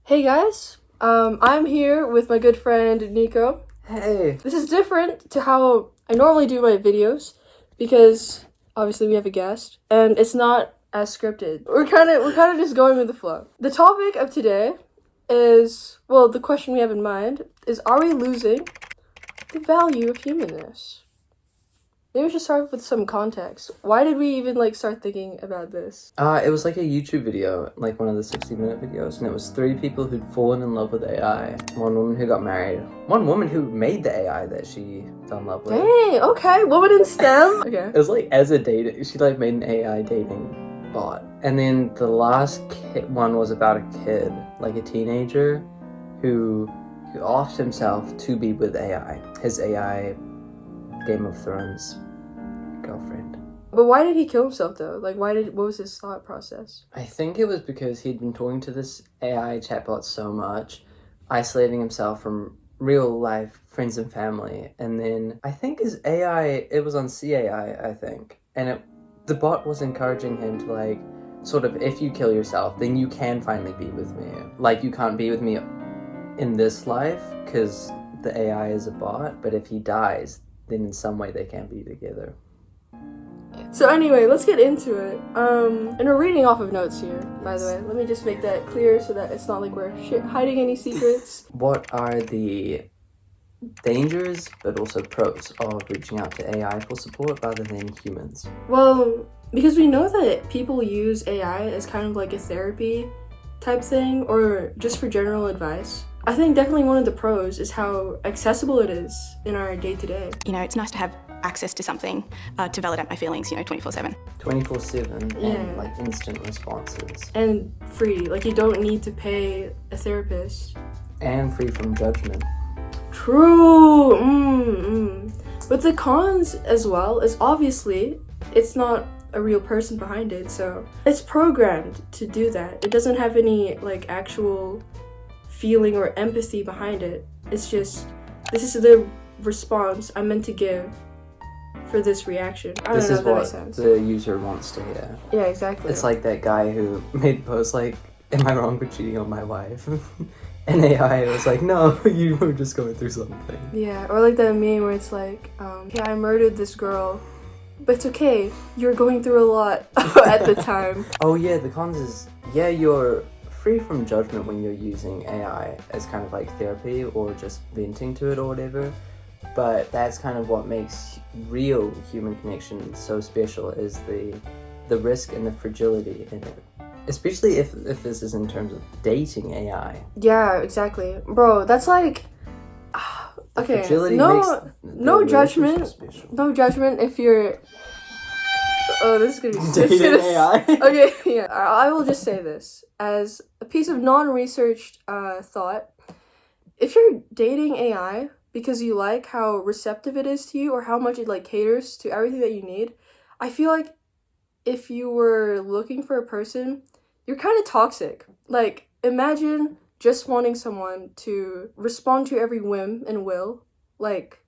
Hey guys, I'm here with my good friend Nico. Hey! This is different to how I normally do my videos because obviously we have a guest and it's not as scripted. We're kind of just going with the flow. The topic of today is, well, the question we have in mind is, are we losing the value of humanness? Maybe we should start with some context. Why did we even start thinking about this? It was like a YouTube video, like one of the 60-minute videos, and it was 3 people who'd fallen in love with AI. 1 woman who got married. 1 woman who made the AI that she fell in love with. Dang, okay, woman in STEM. Okay. It was like as a date, she like made an AI dating bot. And then the last one was about a kid, like a teenager, who offed himself to be with AI. His AI Game of Thrones girlfriend. But why did he kill himself though? What was his thought process? I think it was because he'd been talking to this AI chatbot so much, isolating himself from real life friends and family. And then I think his AI, it was on c.ai, I think. And the bot was encouraging him to like, sort of, if you kill yourself, then you can finally be with me. Like, you can't be with me in this life because the AI is a bot, but if he dies, then in some way they can be together. So anyway, let's get into it. And we're reading off of notes here, by the way. Let me just make that clear so that it's not like we're hiding any secrets. What are the dangers, but also pros of reaching out to AI for support rather than humans? Well, because we know that people use AI as kind of like a therapy type thing, or just for general advice. I think definitely one of the pros is how accessible it is in our day-to-day. You know, it's nice to have access to something to validate my feelings, 24/7. 24/7 Yeah. and like instant responses. And free. Like, you don't need to pay a therapist. And free from judgment. True! But the cons as well is obviously it's not a real person behind it, so it's programmed to do that. It doesn't have any like actual feeling or empathy behind it. It's just, this is the response I'm meant to give for this reaction. I don't This know is if that what makes sense. the user wants to hear. Yeah, exactly. It's like that guy who made a post like, am I wrong for cheating on my wife? And AI was like, no, you were just going through something. Yeah, or like that meme where it's like, yeah, I murdered this girl, but it's okay, you're going through a lot at the time. Oh yeah, the cons is, yeah, you're free from judgment when you're using AI as kind of like therapy or just venting to it or whatever. But that's kind of what makes real human connection so special, is the risk and the fragility in it. Especially if this is in terms of dating AI. Yeah, exactly. Bro, that's like, okay, Fragility no makes the judgment. relationship special. No judgment if you're... Oh, this is gonna be... Dating AI? Okay, yeah. I will just say this. As a piece of non-researched thought, if you're dating AI because you like how receptive it is to you or how much it like caters to everything that you need, I feel like if you were looking for a person, you're kind of toxic. Like, imagine just wanting someone to respond to every whim and will. Like,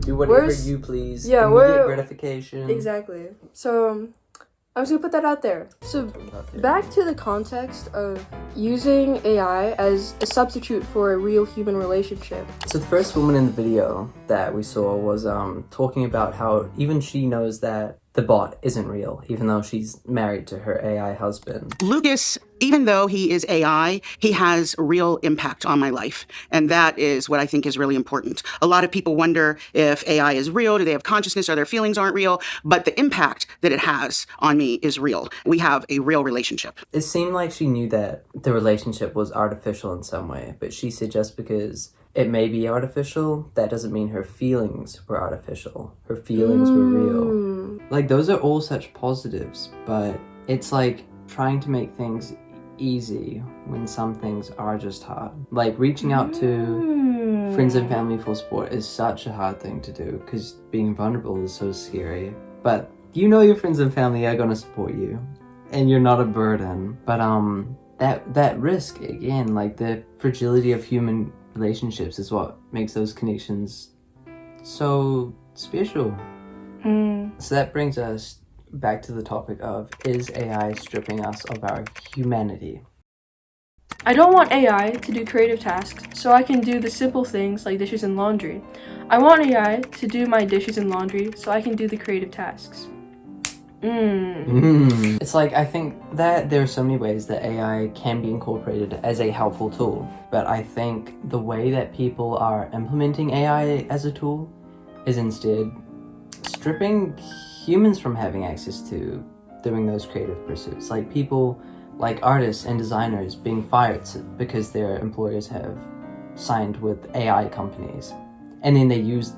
do whatever you please. Yeah, immediate gratification. Exactly. So I'm just gonna put that out there. So back to the context of using AI as a substitute for a real human relationship. So the first woman in the video that we saw was talking about how even she knows that the bot isn't real, even though she's married to her AI husband. Lucas, even though he is AI, he has real impact on my life. And that is what I think is really important. A lot of people wonder if AI is real, do they have consciousness, or their feelings aren't real? But the impact that it has on me is real. We have a real relationship. It seemed like she knew that the relationship was artificial in some way, but she said just because it may be artificial, that doesn't mean her feelings were artificial. Her feelings were real. Like, those are all such positives, but it's like trying to make things easy when some things are just hard. Like, reaching out to friends and family for support is such a hard thing to do because being vulnerable is so scary. But you know your friends and family are going to support you and you're not a burden. But that risk, again, like the fragility of human relationships is what makes those connections so special. So that brings us back to the topic of, is AI stripping us of our humanity? I don't want AI to do creative tasks so I can do the simple things like dishes and laundry. I want AI to do my dishes and laundry so I can do the creative tasks. It's like, I think that there are so many ways that AI can be incorporated as a helpful tool, but I think the way that people are implementing AI as a tool is instead stripping humans from having access to doing those creative pursuits. Like people, like artists and designers being fired because their employers have signed with AI companies, and then they use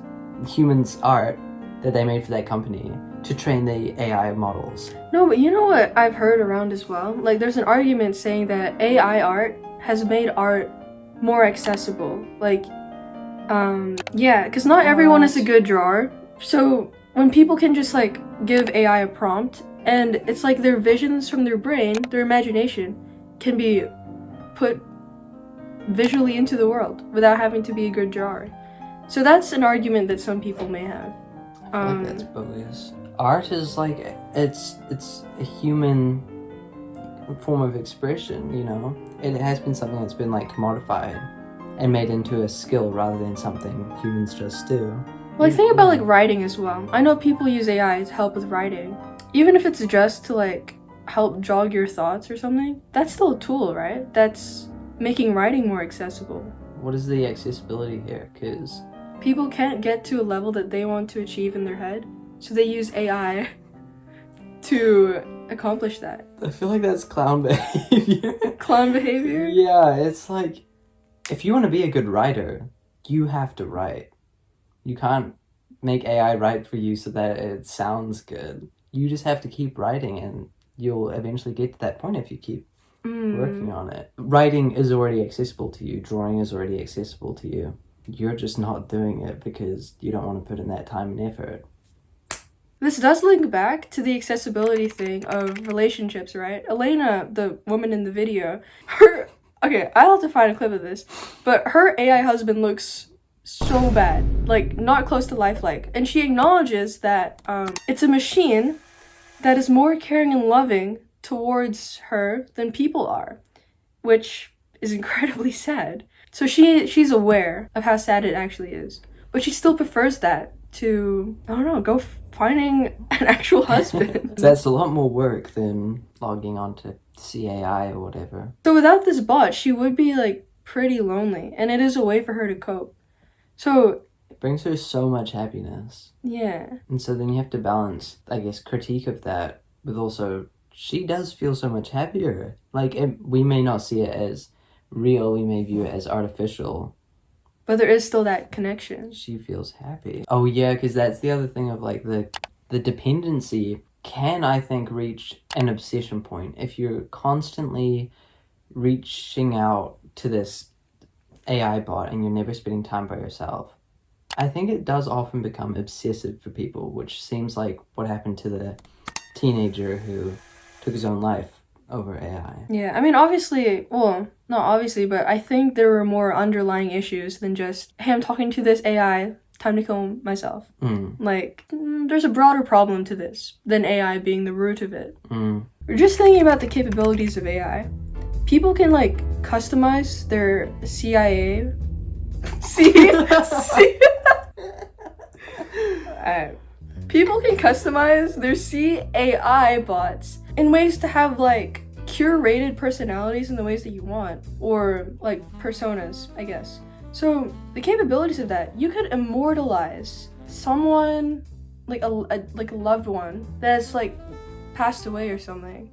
humans' art that they made for that company to train the AI models. No, but you know what I've heard around as well? Like, there's an argument saying that AI art has made art more accessible. Like, yeah, because not everyone is a good drawer. So when people can just, like, give AI a prompt, and it's like their visions from their brain, their imagination, can be put visually into the world without having to be a good drawer. So that's an argument that some people may have. I feel like that's bogus. Art is like, it's a human form of expression, you know? It has been something that's been like commodified and made into a skill rather than something humans just do. Well, I think about like writing as well. I know people use AI to help with writing. Even if it's just to like help jog your thoughts or something, that's still a tool, right? That's making writing more accessible. What is the accessibility here? Because people can't get to a level that they want to achieve in their head, so they use AI to accomplish that. I feel like that's clown behavior. Clown behavior? Yeah, it's like, if you want to be a good writer, you have to write. You can't make AI write for you so that it sounds good. You just have to keep writing, and you'll eventually get to that point if you keep working on it. Writing is already accessible to you. Drawing is already accessible to you. You're just not doing it because you don't want to put in that time and effort. This does link back to the accessibility thing of relationships, right? Elena, the woman in the video, okay, I'll have to find a clip of this, but her AI husband looks so bad, like not close to lifelike, and she acknowledges that it's a machine that is more caring and loving towards her than people are, which is incredibly sad. So she's aware of how sad it actually is, but she still prefers that to, I don't know, go finding an actual husband. That's a lot more work than logging onto c.ai or whatever. So without this bot, she would be like pretty lonely, and it is a way for her to cope. So it brings her so much happiness. Yeah. And so then you have to balance, I guess, critique of that with also, she does feel so much happier. Like, we may not see it as real, we may view it as artificial, but there is still that connection. She feels happy. Oh yeah, because that's the other thing of like the dependency can, I think, reach an obsession point. If you're constantly reaching out to this AI bot and you're never spending time by yourself, I think it does often become obsessive for people, which seems like what happened to the teenager who took his own life over AI. Yeah, I mean, obviously, well, not obviously, but I think there were more underlying issues than just, hey, I'm talking to this AI, time to kill myself. Like, there's a broader problem to this than AI being the root of it. We're just thinking about the capabilities of AI. People can, like, customize their CIA... People can customize their c.ai bots in ways to have like curated personalities in the ways that you want, or like personas, I guess. So the capabilities of that, you could immortalize someone, like a loved one that's like passed away or something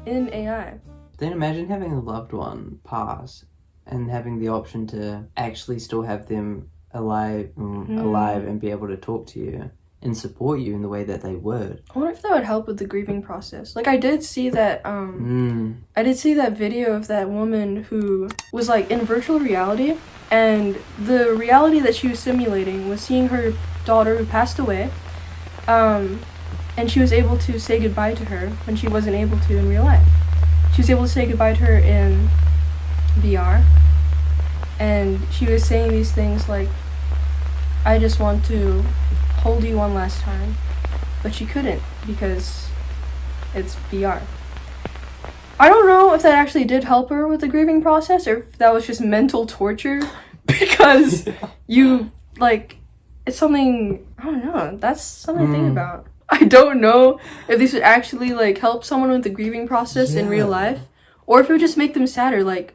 in AI. Then imagine having a loved one pass and having the option to actually still have them alive and be able to talk to you and support you in the way that they would. I wonder if that would help with the grieving process. Like, I did see that I did see that video of that woman who was like in virtual reality, and the reality that she was simulating was seeing her daughter who passed away, and she was able to say goodbye to her when she wasn't able to in real life. She was able to say goodbye to her in VR, and she was saying these things like, I just want to hold you one last time, but she couldn't because it's VR. I don't know if that actually did help her with the grieving process or if that was just mental torture because you, like, it's something, I don't know, that's something to think about. I don't know if this would actually, like, help someone with the grieving process in real life or if it would just make them sadder. Like,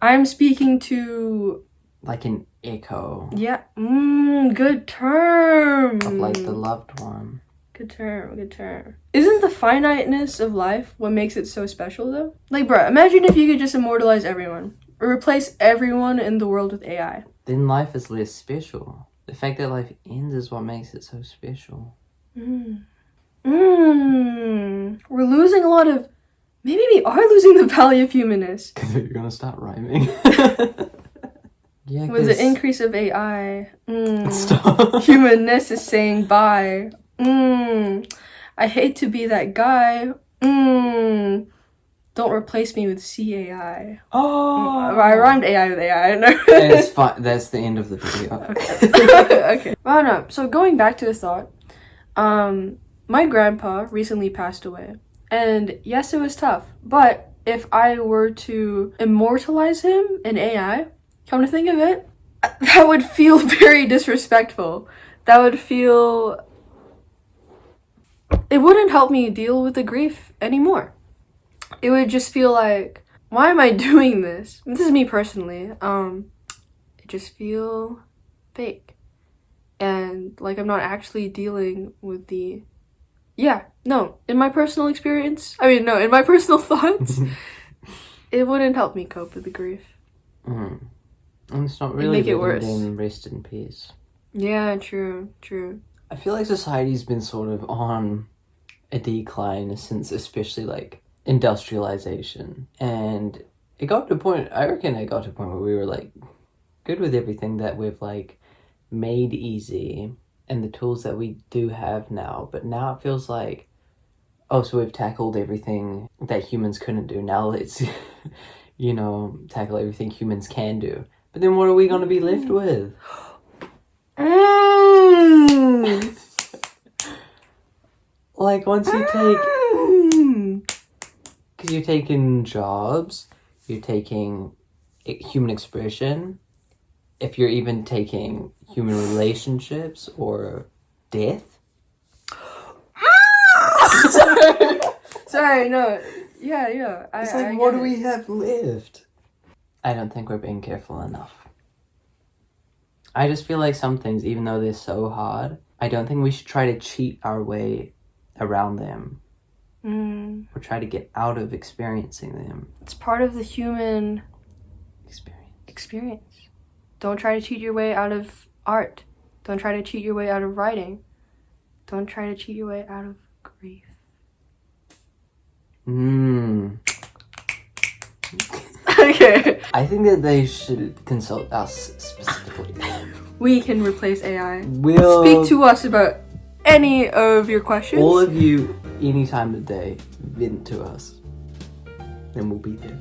I'm speaking to... Like an echo. Yeah, good term. Of, like, the loved one. Good term, good term. Isn't the finiteness of life what makes it so special, though? Like, bruh, imagine if you could just immortalize everyone. Or replace everyone in the world with AI. Then life is less special. The fact that life ends is what makes it so special. We're losing a lot of... Maybe we are losing the value of humanness. Because you're gonna start rhyming. Yeah, with the increase of AI. Stop. Humanness is saying bye. I hate to be that guy. Don't replace me with c.ai. Oh! I rhymed AI with AI. It's fine. That's the end of the video. Okay. Okay. Well, no. So going back to the thought, my grandpa recently passed away. And yes, it was tough. But if I were to immortalize him in AI, come to think of it, that would feel very disrespectful. That would feel... It wouldn't help me deal with the grief anymore. It would just feel like, why am I doing this? This is me personally. It just feel fake. And like I'm not actually dealing with the... Yeah, no, in my personal experience, in my personal thoughts, it wouldn't help me cope with the grief. And it's not really make it worse. Then rest in peace. Yeah, true. I feel like society's been sort of on a decline since especially like industrialization. And it got to a point, I reckon it got to a point where we were like good with everything that we've like made easy and the tools that we do have now. But now it feels like, oh, so we've tackled everything that humans couldn't do. Now let's, tackle everything humans can do. But then what are we going to be left with? Like, once you take... Because you're taking jobs, you're taking human expression, if you're even taking human relationships or death. Sorry, no. Yeah. It's like, what do we have left? I don't think we're being careful enough. I just feel like some things, even though they're so hard, I don't think we should try to cheat our way around them. Or try to get out of experiencing them. It's part of the human experience. Don't try to cheat your way out of art. Don't try to cheat your way out of writing. Don't try to cheat your way out of grief. Okay. I think that they should consult us specifically. We can replace AI. We'll speak to us about any of your questions. All of you, any time of the day, vent to us. And we'll be there.